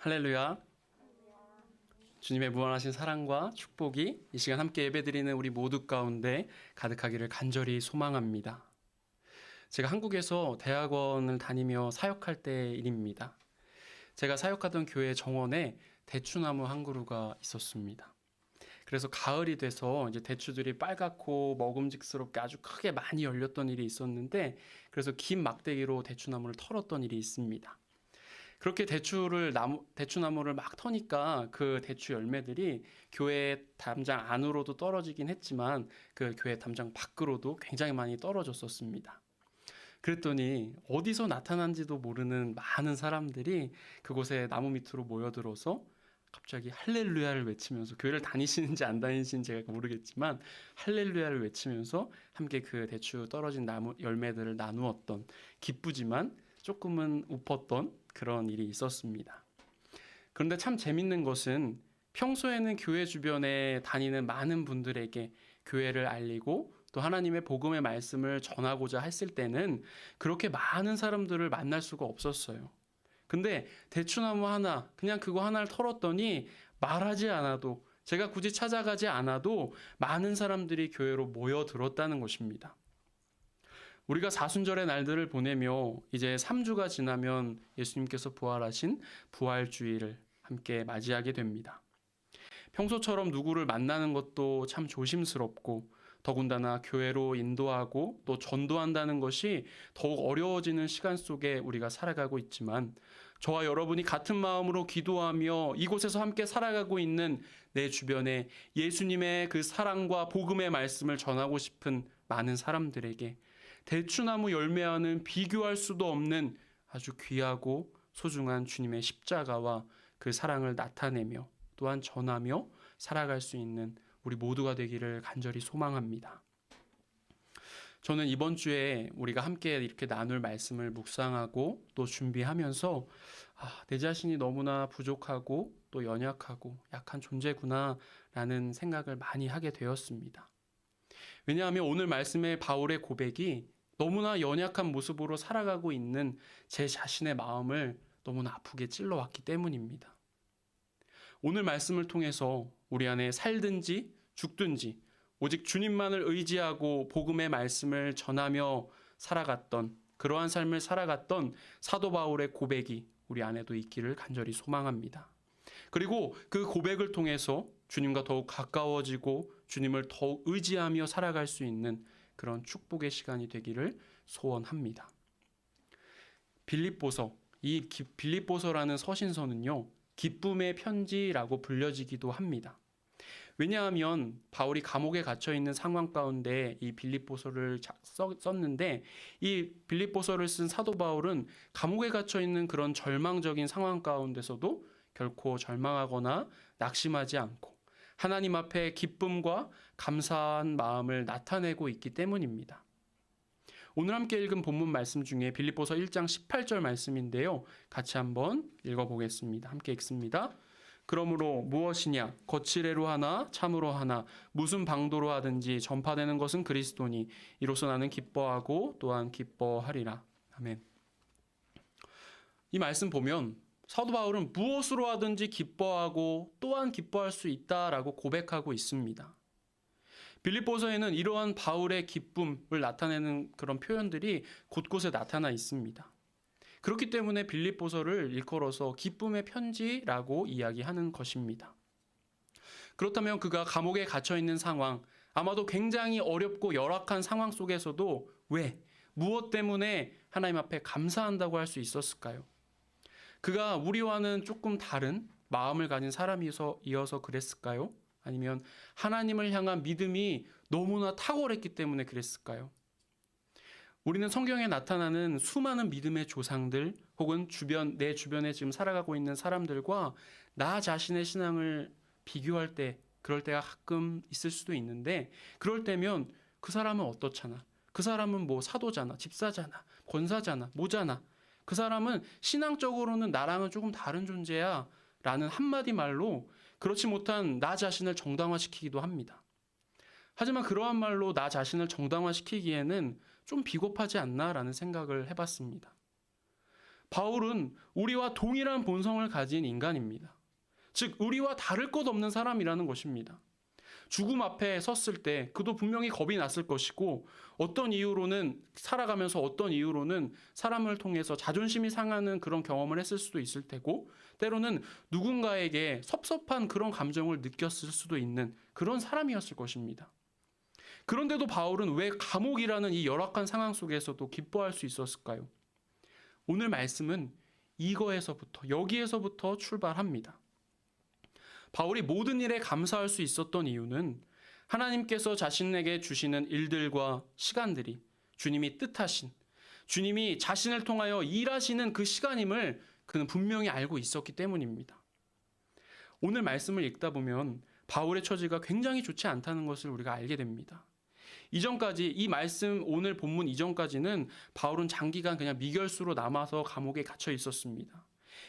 할렐루야. 주님의 무한하신 사랑과 축복이 이 시간 함께 예배드리는 우리 모두 가운데 가득하기를 간절히 소망합니다. 제가 한국에서 대학원을 다니며 사역할 때의 일입니다. 제가 사역하던 교회 정원에 대추나무 한 그루가 있었습니다. 그래서 가을이 돼서 이제 대추들이 빨갛고 먹음직스럽게 아주 크게 많이 열렸던 일이 있었는데, 그래서 긴 막대기로 대추나무를 털었던 일이 있습니다. 그렇게 대추나무를 막 터니까 그 대추 열매들이 교회 담장 안으로도 떨어지긴 했지만 그 교회 담장 밖으로도 굉장히 많이 떨어졌었습니다. 그랬더니 어디서 나타난지도 모르는 많은 사람들이 그곳에 나무 밑으로 모여들어서 갑자기 할렐루야를 외치면서, 교회를 다니시는지 안 다니시는지 제가 모르겠지만 할렐루야를 외치면서 함께 그 대추 떨어진 나무 열매들을 나누었던, 기쁘지만 조금은 웃었던 그런 일이 있었습니다. 그런데 참 재밌는 것은 평소에는 교회 주변에 다니는 많은 분들에게 교회를 알리고 또 하나님의 복음의 말씀을 전하고자 했을 때는 그렇게 많은 사람들을 만날 수가 없었어요. 근데 대추나무 하나, 그냥 그거 하나를 털었더니 말하지 않아도, 제가 굳이 찾아가지 않아도 많은 사람들이 교회로 모여들었다는 것입니다. 우리가 사순절의 날들을 보내며 이제 3주가 지나면 예수님께서 부활하신 부활주일을 함께 맞이하게 됩니다. 평소처럼 누구를 만나는 것도 참 조심스럽고, 더군다나 교회로 인도하고 또 전도한다는 것이 더욱 어려워지는 시간 속에 우리가 살아가고 있지만, 저와 여러분이 같은 마음으로 기도하며 이곳에서 함께 살아가고 있는 내 주변에 예수님의 그 사랑과 복음의 말씀을 전하고 싶은 많은 사람들에게 대추나무 열매와는 비교할 수도 없는 아주 귀하고 소중한 주님의 십자가와 그 사랑을 나타내며 또한 전하며 살아갈 수 있는 우리 모두가 되기를 간절히 소망합니다. 저는 이번 주에 우리가 함께 이렇게 나눌 말씀을 묵상하고 또 준비하면서 내 자신이 너무나 부족하고 또 연약하고 약한 존재구나 라는 생각을 많이 하게 되었습니다. 왜냐하면 오늘 말씀의 바울의 고백이 너무나 연약한 모습으로 살아가고 있는 제 자신의 마음을 너무나 아프게 찔러왔기 때문입니다. 오늘 말씀을 통해서 우리 안에 살든지 죽든지 오직 주님만을 의지하고 복음의 말씀을 전하며 살아갔던, 그러한 삶을 살아갔던 사도 바울의 고백이 우리 안에도 있기를 간절히 소망합니다. 그리고 그 고백을 통해서 주님과 더욱 가까워지고 주님을 더욱 의지하며 살아갈 수 있는 그런 축복의 시간이 되기를 소원합니다. 이 빌립보서라는 서신서는요, 기쁨의 편지라고 불려지기도 합니다. 왜냐하면 바울이 감옥에 갇혀 있는 상황 가운데 이 빌립보서를 썼는데, 이 빌립보서를 쓴 사도 바울은 감옥에 갇혀 있는 그런 절망적인 상황 가운데서도 결코 절망하거나 낙심하지 않고 하나님 앞에 기쁨과 감사한 마음을 나타내고 있기 때문입니다. 오늘 함께 읽은 본문 말씀 중에 빌립보서 1장 18절 말씀인데요, 같이 한번 읽어보겠습니다. 함께 읽습니다. 그러므로 무엇이냐, 거칠애로 하나 참으로 하나 무슨 방도로 하든지 전파되는 것은 그리스도니 이로써 나는 기뻐하고 또한 기뻐하리라. 아멘. 이 말씀 보면 사도 바울은 무엇으로 하든지 기뻐하고 또한 기뻐할 수 있다라고 고백하고 있습니다. 빌립보서에는 이러한 바울의 기쁨을 나타내는 그런 표현들이 곳곳에 나타나 있습니다. 그렇기 때문에 빌립보서를 일컬어서 기쁨의 편지라고 이야기하는 것입니다. 그렇다면 그가 감옥에 갇혀 있는 상황, 아마도 굉장히 어렵고 열악한 상황 속에서도 무엇 때문에 하나님 앞에 감사한다고 할 수 있었을까요? 그가 우리와는 조금 다른 마음을 가진 사람이어서 그랬을까요? 아니면 하나님을 향한 믿음이 너무나 탁월했기 때문에 그랬을까요? 우리는 성경에 나타나는 수많은 믿음의 조상들 혹은 내 주변에 지금 살아가고 있는 사람들과 나 자신의 신앙을 비교할 때, 그럴 때가 가끔 있을 수도 있는데, 그럴 때면 그 사람은 어떻잖아, 그 사람은 뭐 사도잖아, 집사잖아, 권사잖아, 모자나, 그 사람은 신앙적으로는 나랑은 조금 다른 존재야 라는 한마디 말로 그렇지 못한 나 자신을 정당화시키기도 합니다. 하지만 그러한 말로 나 자신을 정당화시키기에는 좀 비겁하지 않나라는 생각을 해봤습니다. 바울은 우리와 동일한 본성을 가진 인간입니다. 즉 우리와 다를 것 없는 사람이라는 것입니다. 죽음 앞에 섰을 때 그도 분명히 겁이 났을 것이고, 어떤 이유로는 살아가면서 어떤 이유로는 사람을 통해서 자존심이 상하는 그런 경험을 했을 수도 있을 테고, 때로는 누군가에게 섭섭한 그런 감정을 느꼈을 수도 있는 그런 사람이었을 것입니다. 그런데도 바울은 왜 감옥이라는 이 열악한 상황 속에서도 기뻐할 수 있었을까요? 오늘 말씀은 여기에서부터 출발합니다. 바울이 모든 일에 감사할 수 있었던 이유는 하나님께서 자신에게 주시는 일들과 시간들이 주님이 뜻하신, 주님이 자신을 통하여 일하시는 그 시간임을 그는 분명히 알고 있었기 때문입니다. 오늘 말씀을 읽다 보면 바울의 처지가 굉장히 좋지 않다는 것을 우리가 알게 됩니다. 이전까지 이 말씀, 오늘 본문 이전까지는 바울은 장기간 그냥 미결수로 남아서 감옥에 갇혀 있었습니다.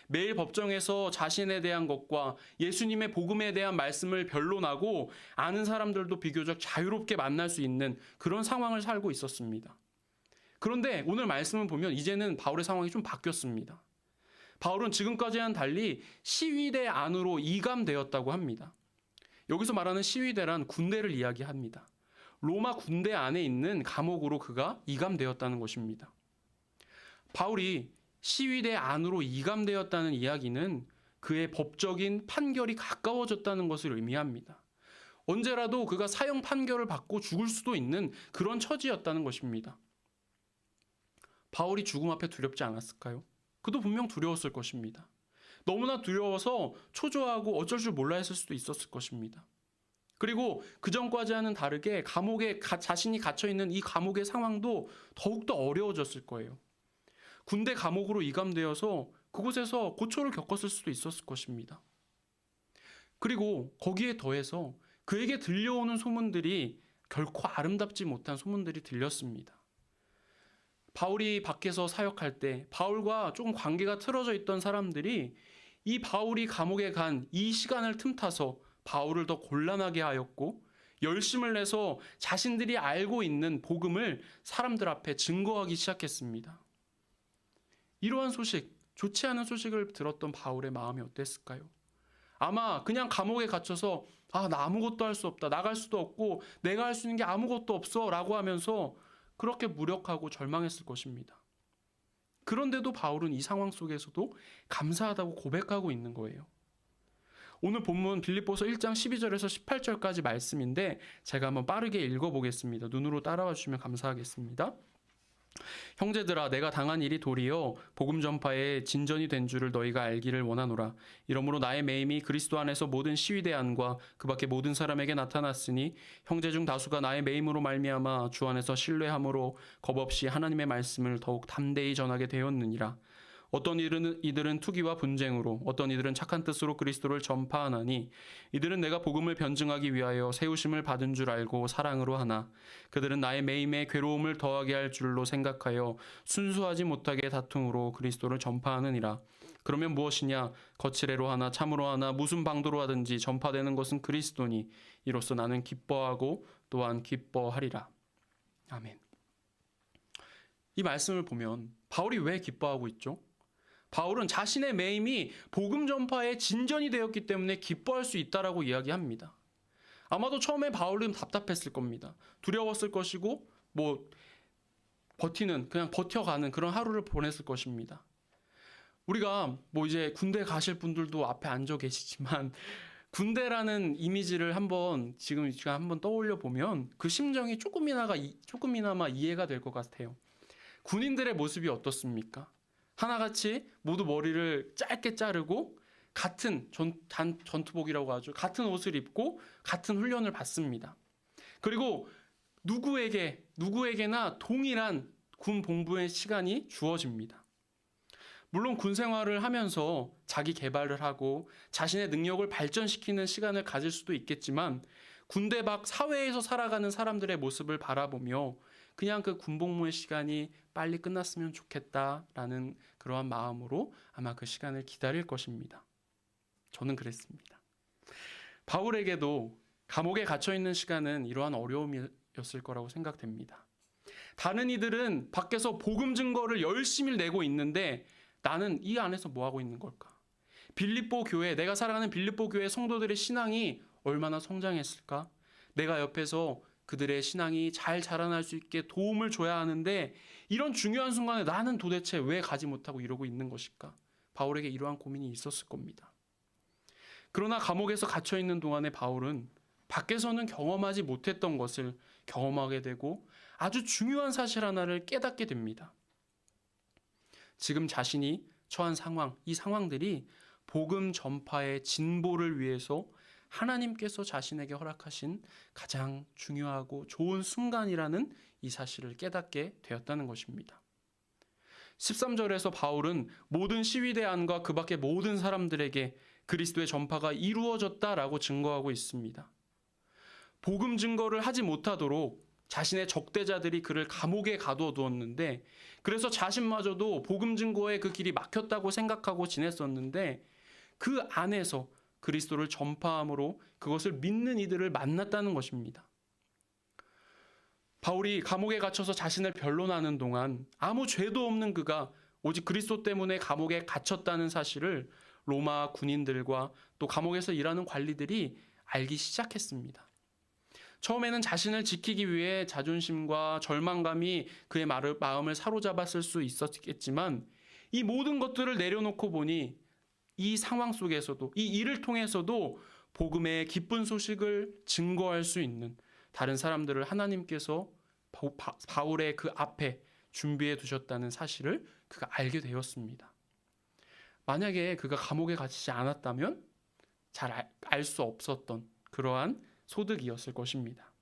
매일 법정에서 자신에 대한 것과 예수님의 복음에 대한 말씀을 변론하고 아는 사람들도 비교적 자유롭게 만날 수 있는 그런 상황을 살고 있었습니다. 그런데 오늘 말씀을 보면 이제는 바울의 상황이 좀 바뀌었습니다. 바울은 지금까지와는 달리 시위대 안으로 이감되었다고 합니다. 여기서 말하는 시위대란 군대를 이야기합니다. 로마 군대 안에 있는 감옥으로 그가 이감되었다는 것입니다. 바울이 시위대 안으로 이감되었다는 이야기는 그의 법적인 판결이 가까워졌다는 것을 의미합니다. 언제라도 그가 사형 판결을 받고 죽을 수도 있는 그런 처지였다는 것입니다. 바울이 죽음 앞에 두렵지 않았을까요? 그도 분명 두려웠을 것입니다. 너무나 두려워서 초조하고 어쩔 줄 몰라 했을 수도 있었을 것입니다. 그리고 그전까지와는 다르게 감옥에 자신이 갇혀있는 이 감옥의 상황도 더욱더 어려워졌을 거예요. 군대 감옥으로 이감되어서 그곳에서 고초를 겪었을 수도 있었을 것입니다. 그리고 거기에 더해서 그에게 들려오는 소문들이 결코 아름답지 못한 소문들이 들렸습니다. 바울이 밖에서 사역할 때 바울과 조금 관계가 틀어져 있던 사람들이 이 바울이 감옥에 간 이 시간을 틈타서 바울을 더 곤란하게 하였고, 열심을 내서 자신들이 알고 있는 복음을 사람들 앞에 증거하기 시작했습니다. 이러한 소식, 좋지 않은 소식을 들었던 바울의 마음이 어땠을까요? 아마 그냥 감옥에 갇혀서 나 아무것도 할 수 없다, 나갈 수도 없고 내가 할 수 있는 게 아무것도 없어 라고 하면서 그렇게 무력하고 절망했을 것입니다. 그런데도 바울은 이 상황 속에서도 감사하다고 고백하고 있는 거예요. 오늘 본문 빌립보서 1장 12절에서 18절까지 말씀인데 제가 한번 빠르게 읽어보겠습니다. 눈으로 따라와 주시면 감사하겠습니다. 형제들아, 내가 당한 일이 도리어 복음 전파에 진전이 된 줄을 너희가 알기를 원하노라. 이러므로 나의 매임이 그리스도 안에서 모든 시위대 안과 그 밖에 모든 사람에게 나타났으니 형제 중 다수가 나의 매임으로 말미암아 주 안에서 신뢰함으로 겁없이 하나님의 말씀을 더욱 담대히 전하게 되었느니라. 어떤 이들은 투기와 분쟁으로, 어떤 이들은 착한 뜻으로 그리스도를 전파하나니 이들은 내가 복음을 변증하기 위하여 세우심을 받은 줄 알고 사랑으로 하나 그들은 나의 매임에 괴로움을 더하게 할 줄로 생각하여 순수하지 못하게 다툼으로 그리스도를 전파하느니라. 그러면 무엇이냐? 거칠애로 하나 참으로 하나 무슨 방도로 하든지 전파되는 것은 그리스도니 이로써 나는 기뻐하고 또한 기뻐하리라. 아멘. 이 말씀을 보면 바울이 왜 기뻐하고 있죠? 바울은 자신의 매임이 복음 전파에 진전이 되었기 때문에 기뻐할 수 있다라고 이야기합니다. 아마도 처음에 바울은 답답했을 겁니다. 두려웠을 것이고 그냥 버텨가는 그런 하루를 보냈을 것입니다. 우리가 이제 군대 가실 분들도 앞에 앉아 계시지만 군대라는 이미지를 지금 한번 떠올려 보면 그 심정이 조금이나마 이해가 될 것 같아요. 군인들의 모습이 어떻습니까? 하나같이 모두 머리를 짧게 자르고 같은 전투복이라고 하죠. 같은 옷을 입고 같은 훈련을 받습니다. 그리고 누구에게나 동일한 군 복무의 시간이 주어집니다. 물론 군 생활을 하면서 자기 개발을 하고 자신의 능력을 발전시키는 시간을 가질 수도 있겠지만 군대 밖 사회에서 살아가는 사람들의 모습을 바라보며 그냥 그 군복무의 시간이 빨리 끝났으면 좋겠다라는 그러한 마음으로 아마 그 시간을 기다릴 것입니다. 저는 그랬습니다. 바울에게도 감옥에 갇혀있는 시간은 이러한 어려움이었을 거라고 생각됩니다. 다른 이들은 밖에서 복음 증거를 열심히 내고 있는데 나는 이 안에서 뭐 하고 있는 걸까? 빌립보 교회, 내가 살아가는 빌립보 교회 성도들의 신앙이 얼마나 성장했을까? 내가 옆에서 그들의 신앙이 잘 자라날 수 있게 도움을 줘야 하는데 이런 중요한 순간에 나는 도대체 왜 가지 못하고 이러고 있는 것일까? 바울에게 이러한 고민이 있었을 겁니다. 그러나 감옥에서 갇혀 있는 동안에 바울은 밖에서는 경험하지 못했던 것을 경험하게 되고 아주 중요한 사실 하나를 깨닫게 됩니다. 지금 자신이 처한 상황, 이 상황들이 복음 전파의 진보를 위해서 하나님께서 자신에게 허락하신 가장 중요하고 좋은 순간이라는 이 사실을 깨닫게 되었다는 것입니다. 13절에서 바울은 모든 시위대 안과 그 밖의 모든 사람들에게 그리스도의 전파가 이루어졌다라고 증거하고 있습니다. 복음 증거를 하지 못하도록 자신의 적대자들이 그를 감옥에 가둬두었는데 그래서 자신마저도 복음 증거에 그 길이 막혔다고 생각하고 지냈었는데 그 안에서 그리스도를 전파함으로 그것을 믿는 이들을 만났다는 것입니다. 바울이 감옥에 갇혀서 자신을 변론하는 동안 아무 죄도 없는 그가 오직 그리스도 때문에 감옥에 갇혔다는 사실을 로마 군인들과 또 감옥에서 일하는 관리들이 알기 시작했습니다. 처음에는 자신을 지키기 위해 자존심과 절망감이 그의 마음을 사로잡았을 수 있었겠지만 이 모든 것들을 내려놓고 보니 이 상황 속에서도 이 일을 통해서도 복음의 기쁜 소식을 증거할 수 있는 다른 사람들을 하나님께서 바울의 그 앞에 준비해 두셨다는 사실을 그가 알게 되었습니다. 만약에 그가 감옥에 갇히지 않았다면 잘 알 수 없었던 그러한 소득이었을 것입니다.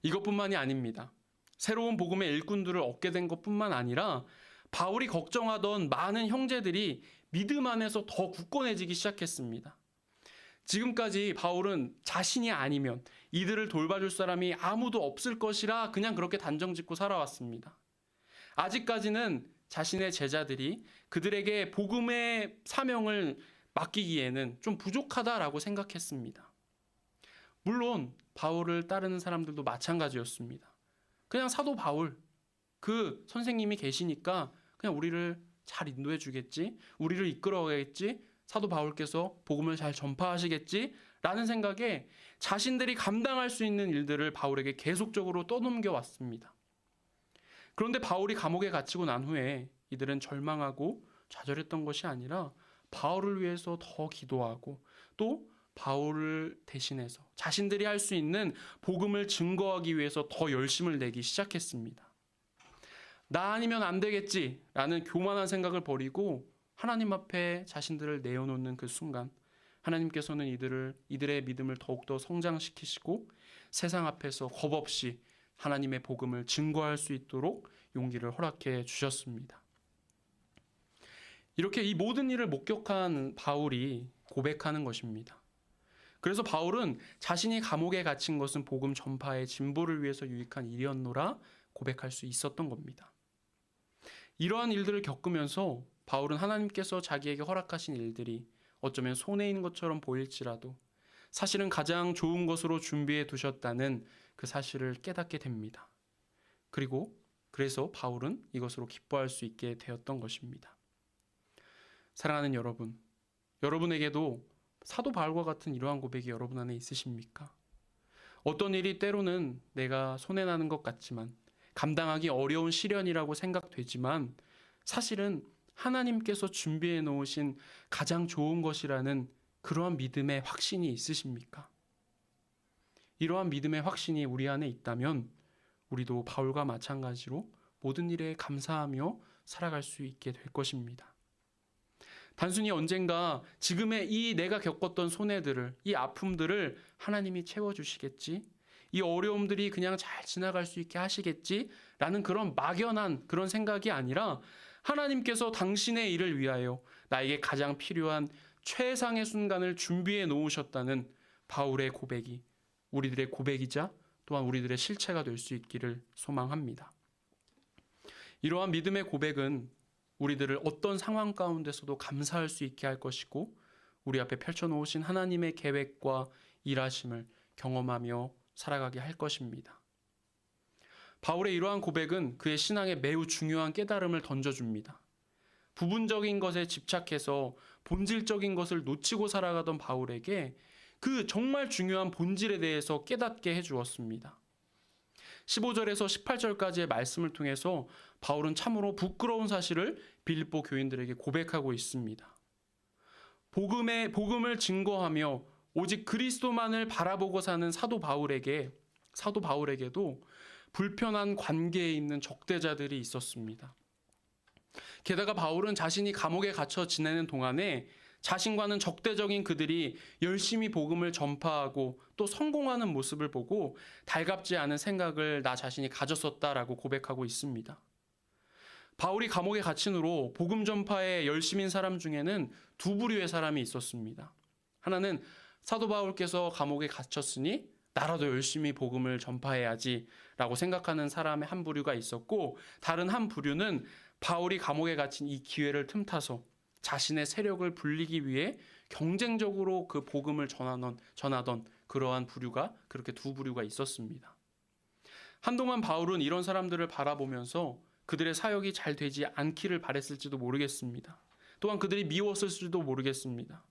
이것뿐만이 아닙니다. 새로운 복음의 일꾼들을 얻게 된 것뿐만 아니라 바울이 걱정하던 많은 형제들이 믿음 안에서 더 굳건해지기 시작했습니다. 지금까지 바울은 자신이 아니면 이들을 돌봐줄 사람이 아무도 없을 것이라 그냥 그렇게 단정짓고 살아왔습니다. 아직까지는 자신의 제자들이 그들에게 복음의 사명을 맡기기에는 좀 부족하다라고 생각했습니다. 물론 바울을 따르는 사람들도 마찬가지였습니다. 그냥 사도 바울, 그 선생님이 계시니까 그냥 우리를 잘 인도해 주겠지, 우리를 이끌어가겠지, 사도 바울께서 복음을 잘 전파하시겠지 라는 생각에 자신들이 감당할 수 있는 일들을 바울에게 계속적으로 떠넘겨 왔습니다. 그런데 바울이 감옥에 갇히고 난 후에 이들은 절망하고 좌절했던 것이 아니라 바울을 위해서 더 기도하고 또 바울을 대신해서 자신들이 할 수 있는 복음을 증거하기 위해서 더 열심을 내기 시작했습니다. 나 아니면 안 되겠지라는 교만한 생각을 버리고 하나님 앞에 자신들을 내어놓는 그 순간 하나님께서는 이들의 믿음을 더욱더 성장시키시고 세상 앞에서 겁없이 하나님의 복음을 증거할 수 있도록 용기를 허락해 주셨습니다. 이렇게 이 모든 일을 목격한 바울이 고백하는 것입니다. 그래서 바울은 자신이 감옥에 갇힌 것은 복음 전파의 진보를 위해서 유익한 일이었노라 고백할 수 있었던 겁니다. 이러한 일들을 겪으면서 바울은 하나님께서 자기에게 허락하신 일들이 어쩌면 손해인 것처럼 보일지라도 사실은 가장 좋은 것으로 준비해 두셨다는 그 사실을 깨닫게 됩니다. 그래서 바울은 이것으로 기뻐할 수 있게 되었던 것입니다. 사랑하는 여러분, 여러분에게도 사도 바울과 같은 이러한 고백이 여러분 안에 있으십니까? 어떤 일이 때로는 내가 손해나는 것 같지만 감당하기 어려운 시련이라고 생각되지만 사실은 하나님께서 준비해 놓으신 가장 좋은 것이라는 그러한 믿음의 확신이 있으십니까? 이러한 믿음의 확신이 우리 안에 있다면 우리도 바울과 마찬가지로 모든 일에 감사하며 살아갈 수 있게 될 것입니다. 단순히 언젠가 지금의 이 내가 겪었던 손해들을, 이 아픔들을 하나님이 채워주시겠지, 이 어려움들이 그냥 잘 지나갈 수 있게 하시겠지 라는 그런 막연한 그런 생각이 아니라 하나님께서 당신의 일을 위하여 나에게 가장 필요한 최상의 순간을 준비해 놓으셨다는 바울의 고백이 우리들의 고백이자 또한 우리들의 실체가 될 수 있기를 소망합니다. 이러한 믿음의 고백은 우리들을 어떤 상황 가운데서도 감사할 수 있게 할 것이고 우리 앞에 펼쳐놓으신 하나님의 계획과 일하심을 경험하며 살아가게 할 것입니다. 바울의 이러한 고백은 그의 신앙에 매우 중요한 깨달음을 던져줍니다. 부분적인 것에 집착해서 본질적인 것을 놓치고 살아가던 바울에게 그 정말 중요한 본질에 대해서 깨닫게 해주었습니다. 15절에서 18절까지의 말씀을 통해서 바울은 참으로 부끄러운 사실을 빌립보 교인들에게 고백하고 있습니다. 복음을 증거하며 오직 그리스도만을 바라보고 사는 사도 바울에게도 불편한 관계에 있는 적대자들이 있었습니다. 게다가 바울은 자신이 감옥에 갇혀 지내는 동안에 자신과는 적대적인 그들이 열심히 복음을 전파하고 또 성공하는 모습을 보고 달갑지 않은 생각을 나 자신이 가졌었다라고 고백하고 있습니다. 바울이 감옥에 갇힌 후로 복음 전파에 열심인 사람 중에는 두 부류의 사람이 있었습니다. 하나는 사도 바울께서 감옥에 갇혔으니 나라도 열심히 복음을 전파해야지 라고 생각하는 사람의 한 부류가 있었고, 다른 한 부류는 바울이 감옥에 갇힌 이 기회를 틈타서 자신의 세력을 불리기 위해 경쟁적으로 그 복음을 전하던 그러한 부류가, 그렇게 두 부류가 있었습니다. 한동안 바울은 이런 사람들을 바라보면서 그들의 사역이 잘 되지 않기를 바랬을지도 모르겠습니다. 또한 그들이 미웠을지도 모르겠습니다.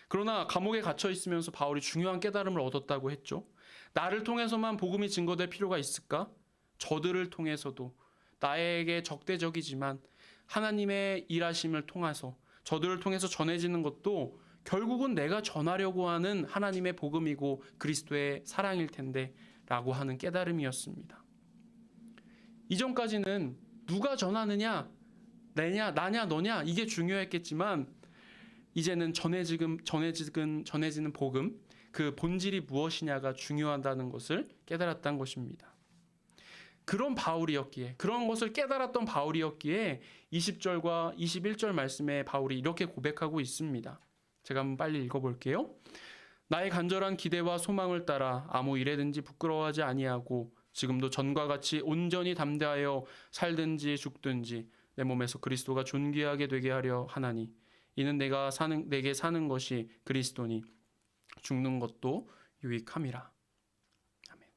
그러나 감옥에 갇혀 있으면서 바울이 중요한 깨달음을 얻었다고 했죠. 나를 통해서만 복음이 증거될 필요가 있을까? 저들을 통해서도, 나에게 적대적이지만 하나님의 일하심을 통해서 저들을 통해서 전해지는 것도 결국은 내가 전하려고 하는 하나님의 복음이고 그리스도의 사랑일 텐데 라고 하는 깨달음이었습니다. 이전까지는 누가 전하느냐, 나냐 너냐 이게 중요했겠지만 이제는 전해지는 복음, 그 본질이 무엇이냐가 중요하다는 것을 깨달았던 것입니다. 그런 것을 깨달았던 바울이었기에 20절과 21절 말씀에 바울이 이렇게 고백하고 있습니다. 제가 한번 빨리 읽어볼게요. 나의 간절한 기대와 소망을 따라 아무 일에든지 부끄러워하지 아니하고 지금도 전과 같이 온전히 담대하여 살든지 죽든지 내 몸에서 그리스도가 존귀하게 되게 하려 하나니 이는 내게 사는 것이 그리스도니 죽는 것도 유익함이라. 아멘.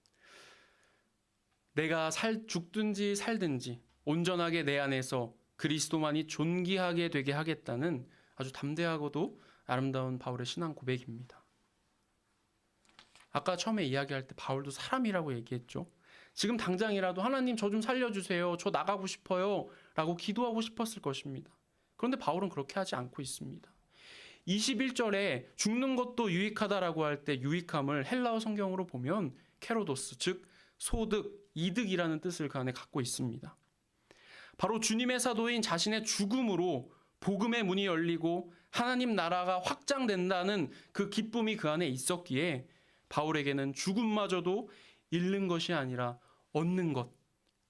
내가 죽든지 살든지 온전하게 내 안에서 그리스도만이 존귀하게 되게 하겠다는 아주 담대하고도 아름다운 바울의 신앙 고백입니다. 아까 처음에 이야기할 때 바울도 사람이라고 얘기했죠. 지금 당장이라도 하나님 저 좀 살려주세요. 저 나가고 싶어요. 라고 기도하고 싶었을 것입니다. 그런데 바울은 그렇게 하지 않고 있습니다. 21절에 죽는 것도 유익하다라고 할 때 유익함을 헬라어 성경으로 보면 케로도스, 즉 소득, 이득이라는 뜻을 그 안에 갖고 있습니다. 바로 주님의 사도인 자신의 죽음으로 복음의 문이 열리고 하나님 나라가 확장된다는 그 기쁨이 그 안에 있었기에 바울에게는 죽음마저도 잃는 것이 아니라 얻는 것,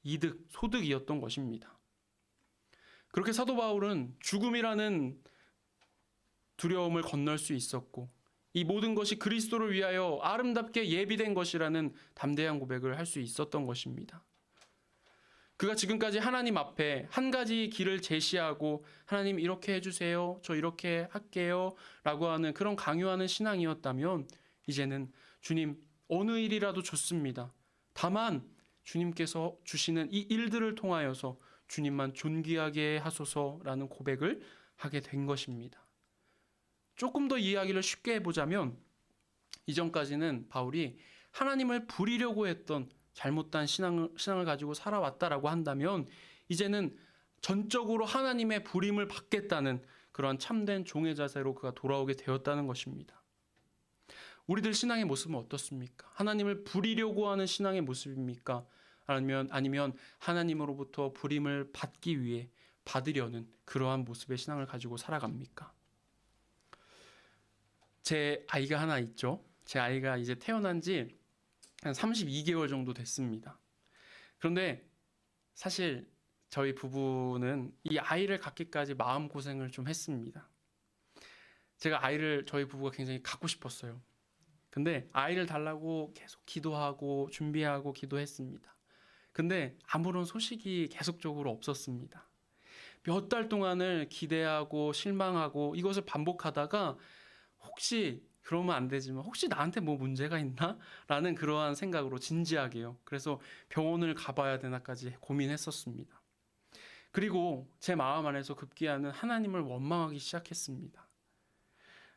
이득, 소득이었던 것입니다. 그렇게 사도 바울은 죽음이라는 두려움을 건널 수 있었고 이 모든 것이 그리스도를 위하여 아름답게 예비된 것이라는 담대한 고백을 할 수 있었던 것입니다. 그가 지금까지 하나님 앞에 한 가지 길을 제시하고 하나님 이렇게 해주세요, 저 이렇게 할게요 라고 하는 그런 강요하는 신앙이었다면 이제는 주님 어느 일이라도 좋습니다. 다만 주님께서 주시는 이 일들을 통하여서 주님만 존귀하게 하소서라는 고백을 하게 된 것입니다. 조금 더 이야기를 쉽게 해보자면 이전까지는 바울이 하나님을 부리려고 했던 잘못된 신앙을 가지고 살아왔다라고 한다면 이제는 전적으로 하나님의 부림을 받겠다는 그러한 참된 종의 자세로 그가 돌아오게 되었다는 것입니다. 우리들 신앙의 모습은 어떻습니까? 하나님을 부리려고 하는 신앙의 모습입니까? 아니면 하나님으로부터 부림을 받기 위해 받으려는 그러한 모습의 신앙을 가지고 살아갑니까? 제 아이가 하나 있죠. 제 아이가 이제 태어난 지 한 32개월 정도 됐습니다. 그런데 사실 저희 부부는 이 아이를 갖기까지 마음고생을 좀 했습니다. 제가 저희 부부가 굉장히 갖고 싶었어요. 근데 아이를 달라고 계속 기도하고 준비하고 기도했습니다. 근데 아무런 소식이 계속적으로 없었습니다. 몇 달 동안을 기대하고 실망하고 이것을 반복하다가 혹시 그러면 안 되지만 혹시 나한테 뭐 문제가 있나? 라는 그러한 생각으로 진지하게요. 그래서 병원을 가봐야 되나까지 고민했었습니다. 그리고 제 마음 안에서 급기야는 하나님을 원망하기 시작했습니다.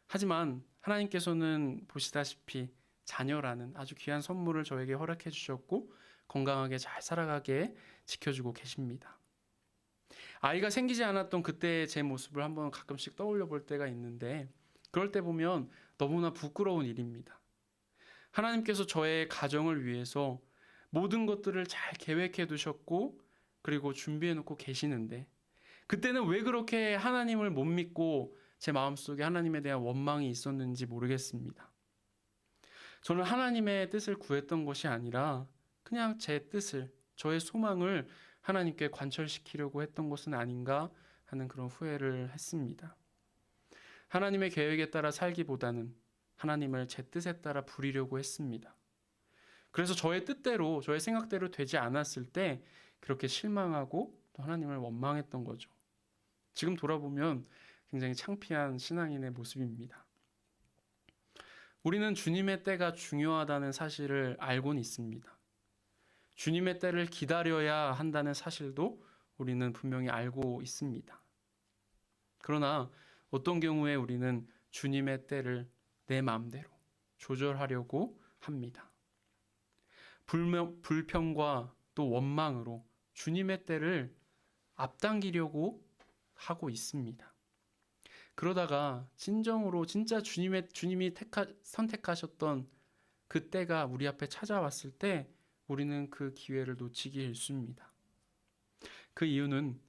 하지만 하나님께서는 보시다시피 자녀라는 아주 귀한 선물을 저에게 허락해 주셨고 건강하게 잘 살아가게 지켜주고 계십니다. 아이가 생기지 않았던 그때의 제 모습을 한번 가끔씩 떠올려 볼 때가 있는데 그럴 때 보면 너무나 부끄러운 일입니다. 하나님께서 저의 가정을 위해서 모든 것들을 잘 계획해 두셨고 그리고 준비해 놓고 계시는데 그때는 왜 그렇게 하나님을 못 믿고 제 마음속에 하나님에 대한 원망이 있었는지 모르겠습니다. 저는 하나님의 뜻을 구했던 것이 아니라 그냥 제 뜻을, 저의 소망을 하나님께 관철시키려고 했던 것은 아닌가 하는 그런 후회를 했습니다. 하나님의 계획에 따라 살기보다는 하나님을 제 뜻에 따라 부리려고 했습니다. 그래서 저의 뜻대로, 저의 생각대로 되지 않았을 때 그렇게 실망하고 또 하나님을 원망했던 거죠. 지금 돌아보면 굉장히 창피한 신앙인의 모습입니다. 우리는 주님의 때가 중요하다는 사실을 알고는 있습니다. 주님의 때를 기다려야 한다는 사실도 우리는 분명히 알고 있습니다. 그러나 어떤 경우에 우리는 주님의 때를 내 마음대로 조절하려고 합니다. 불평과 또 원망으로 주님의 때를 앞당기려고 하고 있습니다. 그러다가 진정으로 진짜 주님이 선택하셨던 그 때가 우리 앞에 찾아왔을 때 우리는 그 기회를 놓치기 일쑤입니다. 그 이유는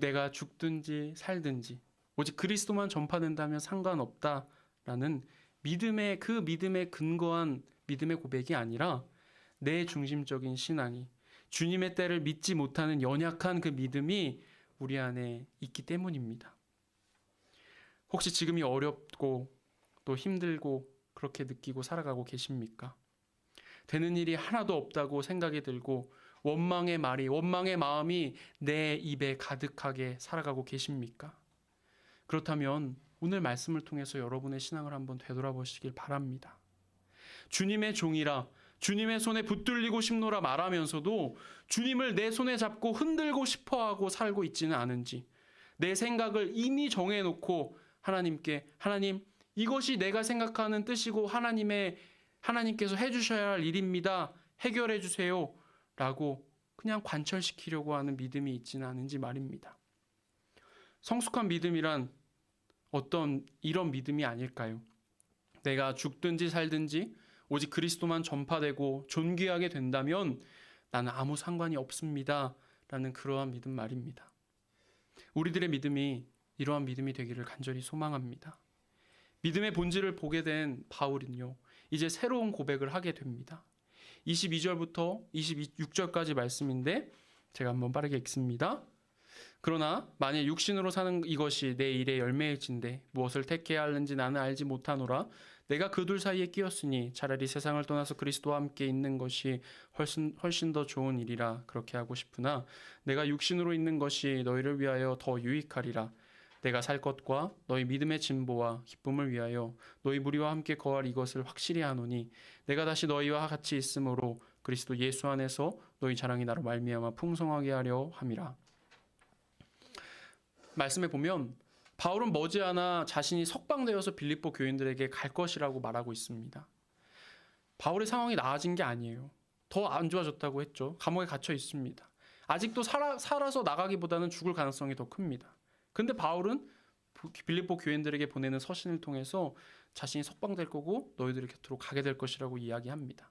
내가 죽든지 살든지 오직 그리스도만 전파된다면 상관없다라는 믿음의 근거한 믿음의 고백이 아니라 내 중심적인 신앙이 주님의 때를 믿지 못하는 연약한 그 믿음이 우리 안에 있기 때문입니다. 혹시 지금이 어렵고 또 힘들고 그렇게 느끼고 살아가고 계십니까? 되는 일이 하나도 없다고 생각이 들고 원망의 마음이 내 입에 가득하게 살아가고 계십니까? 그렇다면 오늘 말씀을 통해서 여러분의 신앙을 한번 되돌아보시길 바랍니다. 주님의 종이라 주님의 손에 붙들리고 싶노라 말하면서도 주님을 내 손에 잡고 흔들고 싶어하고 살고 있지는 않은지, 내 생각을 이미 정해놓고 하나님께 하나님 이것이 내가 생각하는 뜻이고 하나님께서 해주셔야 할 일입니다. 해결해 주세요 라고 그냥 관철시키려고 하는 믿음이 있지는 않은지 말입니다. 성숙한 믿음이란 어떤 이런 믿음이 아닐까요? 내가 죽든지 살든지 오직 그리스도만 전파되고 존귀하게 된다면 나는 아무 상관이 없습니다 라는 그러한 믿음 말입니다. 우리들의 믿음이 이러한 믿음이 되기를 간절히 소망합니다. 믿음의 본질을 보게 된 바울은요, 이제 새로운 고백을 하게 됩니다. 22절부터 26절까지 말씀인데 제가 한번 빠르게 읽습니다. 그러나 만일 육신으로 사는 이것이 내 일의 열매일진데 무엇을 택해야 하는지 나는 알지 못하노라. 내가 그 둘 사이에 끼었으니 차라리 세상을 떠나서 그리스도와 함께 있는 것이 훨씬 더 좋은 일이라 그렇게 하고 싶으나 내가 육신으로 있는 것이 너희를 위하여 더 유익하리라. 내가 살 것과 너희 믿음의 진보와 기쁨을 위하여 너희 무리와 함께 거할 이것을 확실히 하노니 내가 다시 너희와 같이 있으므로 그리스도 예수 안에서 너희 자랑이 나로 말미암아 풍성하게 하려 함이라. 말씀에 보면 바울은 머지않아 자신이 석방되어서 빌립보 교인들에게 갈 것이라고 말하고 있습니다. 바울의 상황이 나아진 게 아니에요. 더 안 좋아졌다고 했죠. 감옥에 갇혀 있습니다. 아직도 살아서 나가기보다는 죽을 가능성이 더 큽니다. 근데 바울은 빌립보 교인들에게 보내는 서신을 통해서 자신이 석방될 거고 너희들의 곁으로 가게 될 것이라고 이야기합니다.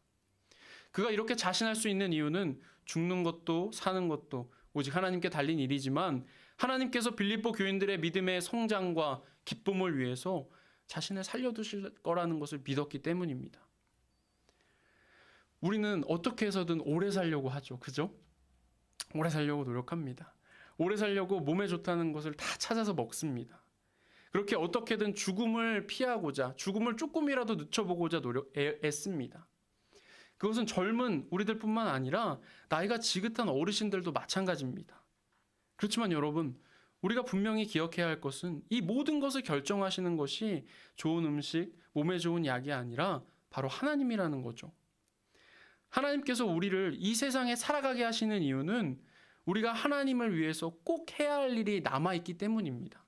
그가 이렇게 자신할 수 있는 이유는 죽는 것도 사는 것도 오직 하나님께 달린 일이지만 하나님께서 빌립보 교인들의 믿음의 성장과 기쁨을 위해서 자신을 살려두실 거라는 것을 믿었기 때문입니다. 우리는 어떻게 해서든 오래 살려고 하죠. 그죠? 오래 살려고 노력합니다. 오래 살려고 몸에 좋다는 것을 다 찾아서 먹습니다. 그렇게 어떻게든 죽음을 피하고자, 죽음을 조금이라도 늦춰보고자 애씁니다. 그것은 젊은 우리들뿐만 아니라 나이가 지긋한 어르신들도 마찬가지입니다. 그렇지만 여러분, 우리가 분명히 기억해야 할 것은 이 모든 것을 결정하시는 것이 좋은 음식, 몸에 좋은 약이 아니라 바로 하나님이라는 거죠. 하나님께서 우리를 이 세상에 살아가게 하시는 이유는 우리가 하나님을 위해서 꼭 해야 할 일이 남아있기 때문입니다.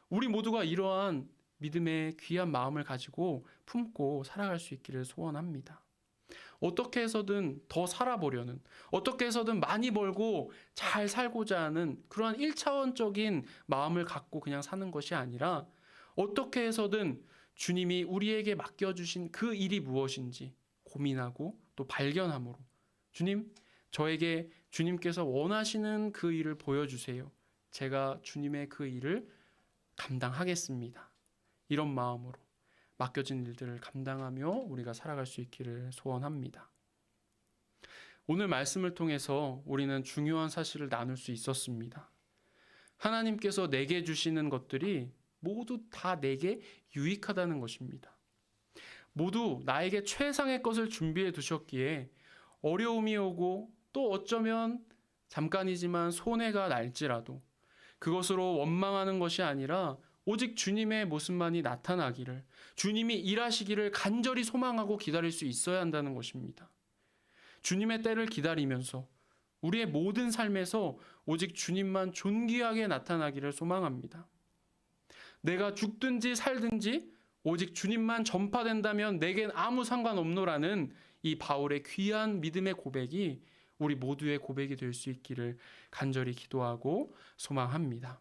우리 모두가 이러한 믿음의 귀한 마음을 가지고 품고 살아갈 수 있기를 소원합니다. 어떻게 해서든 더 살아보려는, 어떻게 해서든 많이 벌고 잘 살고자 하는 그러한 1차원적인 마음을 갖고 그냥 사는 것이 아니라 어떻게 해서든 주님이 우리에게 맡겨주신 그 일이 무엇인지 고민하고 또 발견함으로 주님, 저에게 주님께서 원하시는 그 일을 보여주세요. 제가 주님의 그 일을 감당하겠습니다. 이런 마음으로 맡겨진 일들을 감당하며 우리가 살아갈 수 있기를 소원합니다. 오늘 말씀을 통해서 우리는 중요한 사실을 나눌 수 있었습니다. 하나님께서 내게 주시는 것들이 모두 다 내게 유익하다는 것입니다. 모두 나에게 최상의 것을 준비해 두셨기에 어려움이 오고 또 어쩌면 잠깐이지만 손해가 날지라도 그것으로 원망하는 것이 아니라 오직 주님의 모습만이 나타나기를, 주님이 일하시기를 간절히 소망하고 기다릴 수 있어야 한다는 것입니다. 주님의 때를 기다리면서 우리의 모든 삶에서 오직 주님만 존귀하게 나타나기를 소망합니다. 내가 죽든지 살든지 오직 주님만 전파된다면 내겐 아무 상관없노라는 이 바울의 귀한 믿음의 고백이 우리 모두의 고백이 될 수 있기를 간절히 기도하고 소망합니다.